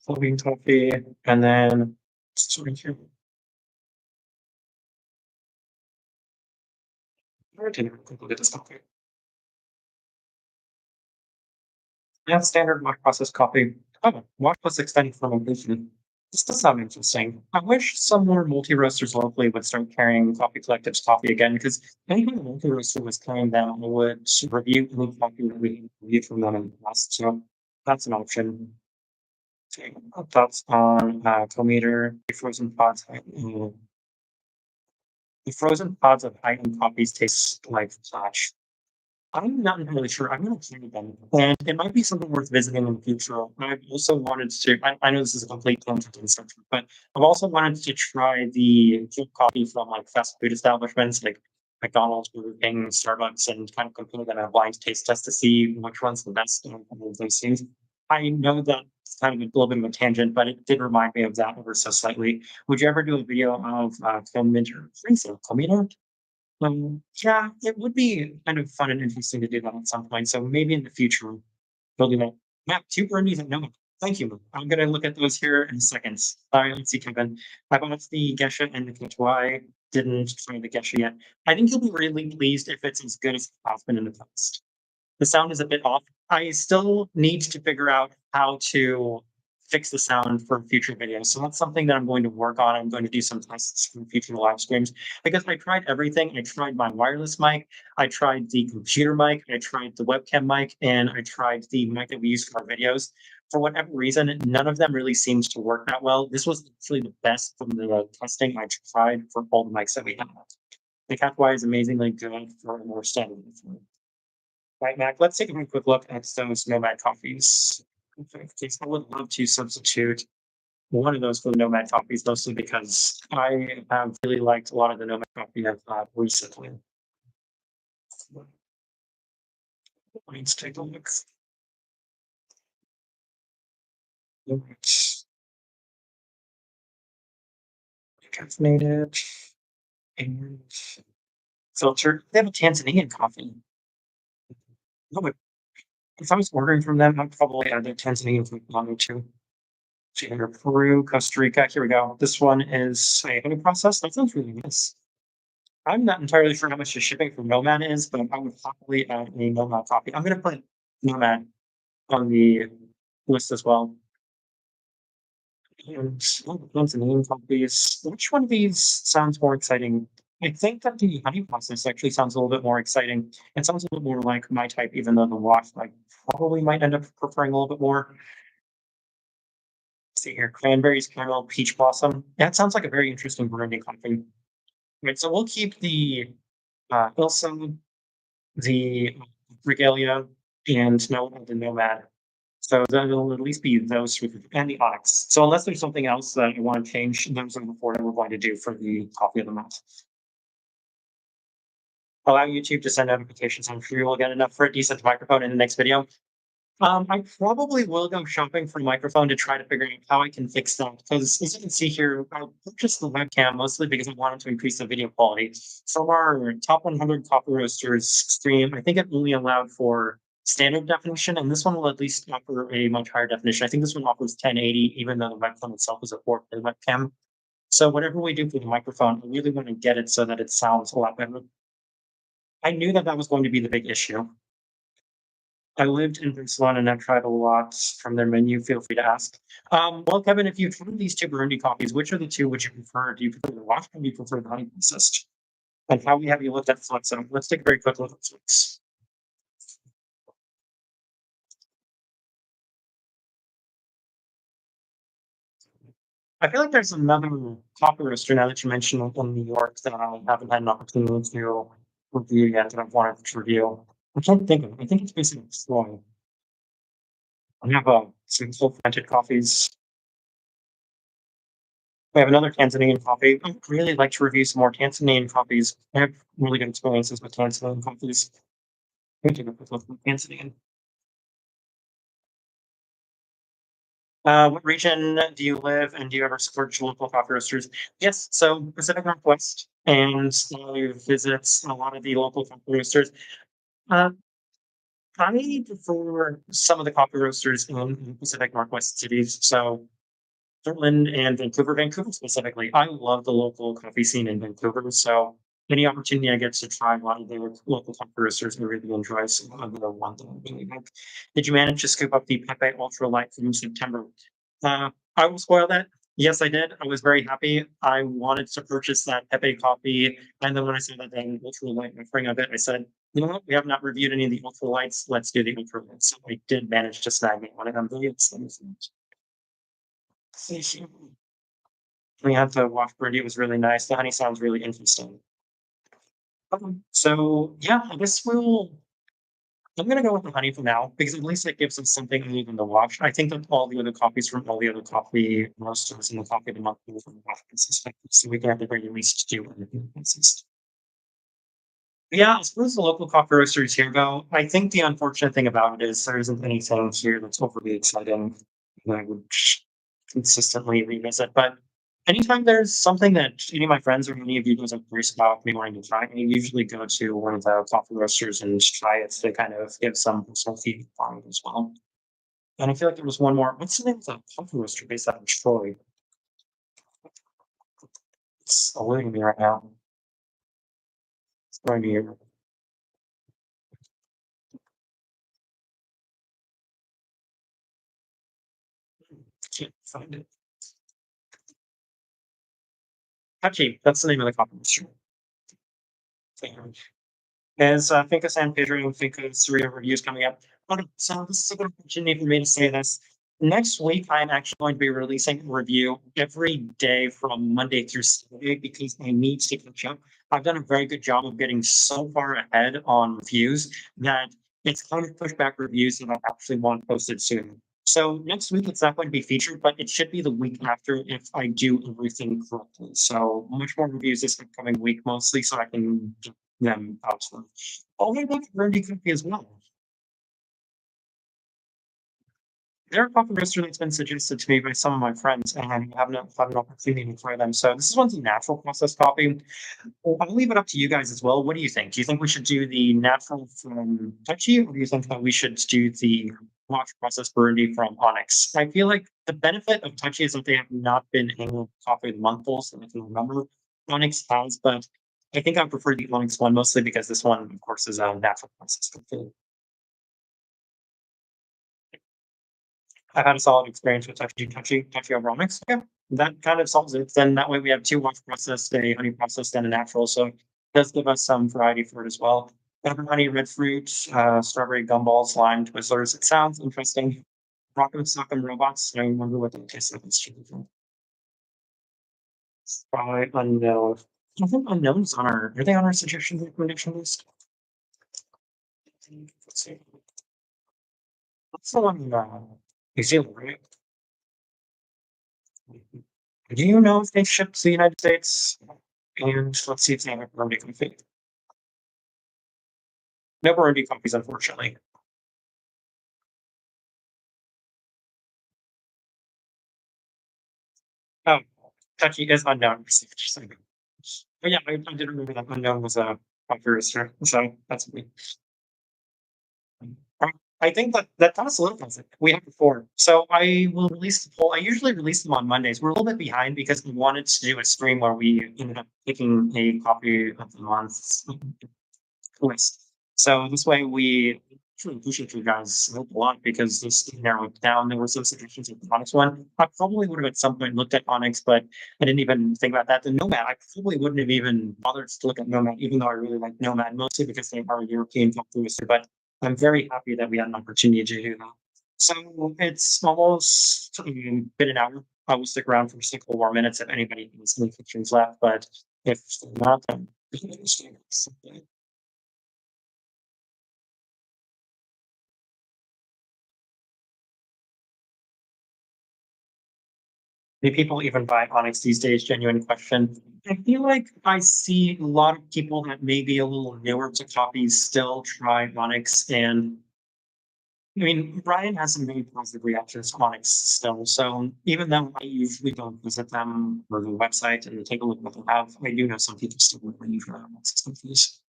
Floating coffee, and then sorry here. I didn't look at this coffee. Yeah, standard wash process coffee. Oh, wash plus extended fermentation. This does sound interesting. I wish some more multi roasters locally would start carrying Coffee Collective's coffee again, because anytime a multi roaster was carrying them, I would review any coffee that we reviewed from them in the past. So that's an option. Okay, thoughts on Cometer, frozen pods. The frozen pods of high-end coffees taste like flash. I'm not entirely sure. I'm gonna try them, and it might be something worth visiting in the future. I've also wanted to. I know this is a complete tangent and stuff, but I've also wanted to try the drip coffee from like fast food establishments like McDonald's, Burger King, Starbucks, and kind of compare them at a blind taste test to see which one's the best and all of those things. I know that It's kind of a little bit of a tangent, but it did remind me of that ever so slightly. Would you ever do a video of Kilminter? Kilmeter? Yeah, it would be kind of fun and interesting to do that at some point. So maybe in the future, we'll do that. Map two Burundi's and no. Thank you. I'm gonna look at those here in seconds. Sorry, let's see, Kevin. I bought the Gesha and the K2I. Didn't try the Gesha yet. I think you'll be really pleased if it's as good as it has been in the past. The sound is a bit off. I still need to figure out how to fix the sound for future videos. So that's something that I'm going to work on. I'm going to do some tests for future live streams because I tried everything. I tried my wireless mic, I tried the computer mic, I tried the webcam mic, and I tried the mic that we use for our videos. For whatever reason, none of them really seems to work that well. This was actually the best from the testing I tried for all the mics that we have. The Cat-Y is amazingly good for a more standard. Right, Mac, let's take a quick look at those Nomad coffees. Okay, I would love to substitute one of those for the Nomad coffees, mostly because I have really liked a lot of the Nomad coffee I've had recently. Let's take a look. Caffeinated and filtered. They have a Tanzanian coffee. No, but if I was ordering from them, I'd probably add their Tanzanian food on too. So here, Peru, Costa Rica. Here we go. This one is a honey process. That sounds really nice. I'm not entirely sure how much the shipping for Nomad is, but I would happily add a Nomad copy. I'm going to put Nomad on the list as well. And Tanzanian copies. Which one of these sounds more exciting? I think that the honey process actually sounds a little bit more exciting. It sounds a little more like my type, even though the wash I probably might end up preferring a little bit more. Let's see here, cranberries, caramel, peach blossom. That sounds like a very interesting Burundi coffee. Right, so we'll keep the Ilsum, the Regalia, and no the Nomad. So there'll at least be those three and the Onyx. So unless there's something else that you want to change, those are the four that we're going to do for the coffee of the month. Allow YouTube to send notifications. I'm sure you'll get enough for a decent microphone in the next video. I probably will go shopping for a microphone to try to figure out how I can fix that. Because as you can see here, I purchased the webcam mostly because I wanted to increase the video quality. From our top 100 coffee roasters stream, I think it only allowed for standard definition, and this one will at least offer a much higher definition. I think this one offers 1080, even though the webcam itself is a 4K webcam. So whatever we do for the microphone, I really want to get it so that it sounds a lot better. I knew that that was going to be the big issue. I lived in Barcelona and I've tried a lot from their menu. Feel free to ask. Well, Kevin, if you've tried these two Burundi coffees, which are the two would you prefer? Do you prefer the wash or do you prefer the honey processed? And how have you looked at Flux? So let's take a very quick look at Flux. I feel like there's another coffee roaster now that you mentioned in New York that I haven't had an opportunity to review yet that I've wanted to review. I can't think of it. I think it's basically strong. I have some full fermented coffees. We have another Tanzanian coffee. I'd really like to review some more Tanzanian coffees. I have really good experiences with Tanzanian coffees. Let me take a quick look at Tanzanian. What region do you live and do you ever support your local coffee roasters? Yes, so Pacific Northwest, and I visit a lot of the local coffee roasters. Uh, I prefer some of the coffee roasters in Pacific Northwest cities. So Portland and Vancouver, Vancouver specifically. I love the local coffee scene in Vancouver. So any opportunity I get to try a lot of their local coffee roasters, I really enjoy. So I'm gonna want them. Really like. Did you manage to scoop up the Pepe Ultra Light from September? I will spoil that. Yes, I did. I was very happy. I wanted to purchase that Pepe coffee, and then when I saw that the Ultra Light offering of it, I said, you know what? We have not reviewed any of the Ultra Lights. Let's do the Ultra Lights. So I did manage to snag me one, and I'm very excited. We had the wash birdie. It was really nice. The honey sounds really interesting. So yeah, I guess I'm gonna go with the honey for now because at least it gives us something other than the wash. I think that all the other coffees from all the other coffee roasters in the coffee of the month will from the wash consistent. So we can at the very least do anything consistent. Yeah, as far as the local coffee roasters here go, I think the unfortunate thing about it is there isn't anything here that's overly exciting. that I would consistently revisit. But anytime there's something that any of my friends or any of you guys are curious about me wanting to try, I usually go to one of the coffee roasters and try it to kind of give some personal feedback on it as well. And I feel like there was one more. What's the name of that coffee roaster based out in Troy? It's eluding me right now. It's going to be can't find it. Touchy. That's the name of the coffee roaster. As Finca San Pedro and Finca Surya reviews coming up. Okay, so this is a good opportunity for me to say this. Next week, I'm actually going to be releasing a review every day from Monday through Saturday because I need to catch up. I've done a very good job of getting so far ahead on reviews that it's kind of pushed back reviews that I actually want posted soon. So next week, it's not going to be featured, but it should be the week after if I do everything correctly. So much more reviews this upcoming week, mostly so I can get them out to them. Oh, what about Verde Coffee as well? They're a coffee roaster that's been suggested to me by some of my friends, and I haven't had an opportunity to try them. So this one's a natural process coffee. Well, I'll leave it up to you guys as well. What do you think? Do you think we should do the natural from Touchy, or do you think that we should do the wash process Burundi from Onyx? I feel like the benefit of Touchy is that they have not been annual coffee of the month polls that I can remember. Onyx has, but I think I prefer the Onyx one mostly because this one, of course, is a natural process coffee. I've had a solid experience with Touchy over Onyx. Okay, that kind of solves it. Then that way we have two wash processed, a honey processed, and a natural. So it does give us some variety for it as well. Pepper honey, red fruit, strawberry gumballs, lime, Twizzlers. It sounds interesting. Rock'em Sock'em Robots. I remember what they taste like. Try Unknown. I think Unknown's on our. Are they on our suggestion recommendation list? Let's see. What's the one? New Zealand, right? Do you know if they ship to the United States? And let's see if they have a Burundi coffee. No Burundi coffees, unfortunately. Oh, Touchy is unknown. But yeah, I did remember that unknown was a coffee roaster, so that's me. I think that that kind of solidifies it. We have four. So I will release the poll. I usually release them on Mondays. We're a little bit behind because we wanted to do a stream where we ended up picking a copy of the month list. So this way we truly appreciate you guys help a lot because this narrowed down. There were some suggestions of the Onyx one. I probably would have at some point looked at Onyx, but I didn't even think about that. The Nomad, I probably wouldn't have even bothered to look at Nomad, even though I really like Nomad, mostly because they are a European top booster. But I'm very happy that we had an opportunity to do that. So it's almost been an hour. I will stick around for just a couple more minutes if anybody has any questions left, but if not, then do people even buy Onyx these days? Genuine question. I feel like I see a lot of people that may be a little newer to coffees still try Onyx, and I mean, Brian has some very positive reactions to Onyx still. So even though I usually don't visit them or the website and take a look at what they have, I do know some people still really for Onyx companies.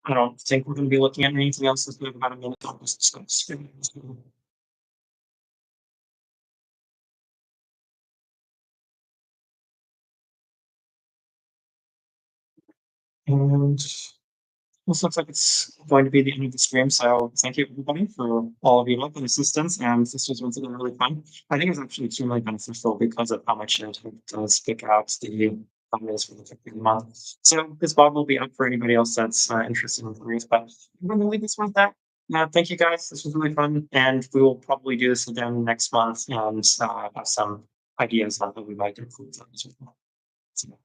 I don't think we're going to be looking at anything else as we have about a minute on this discussion. And this looks like it's going to be the end of the stream. So thank you everybody for all of your help and assistance. And this was once again really fun. I think it's actually extremely beneficial because of how much it does pick out the comments for the 15 month. So this blog will be up for anybody else that's interested in careers. But I'm going to leave this with that. Thank you guys. This was really fun. And we will probably do this again next month and have some ideas on who we might include. So,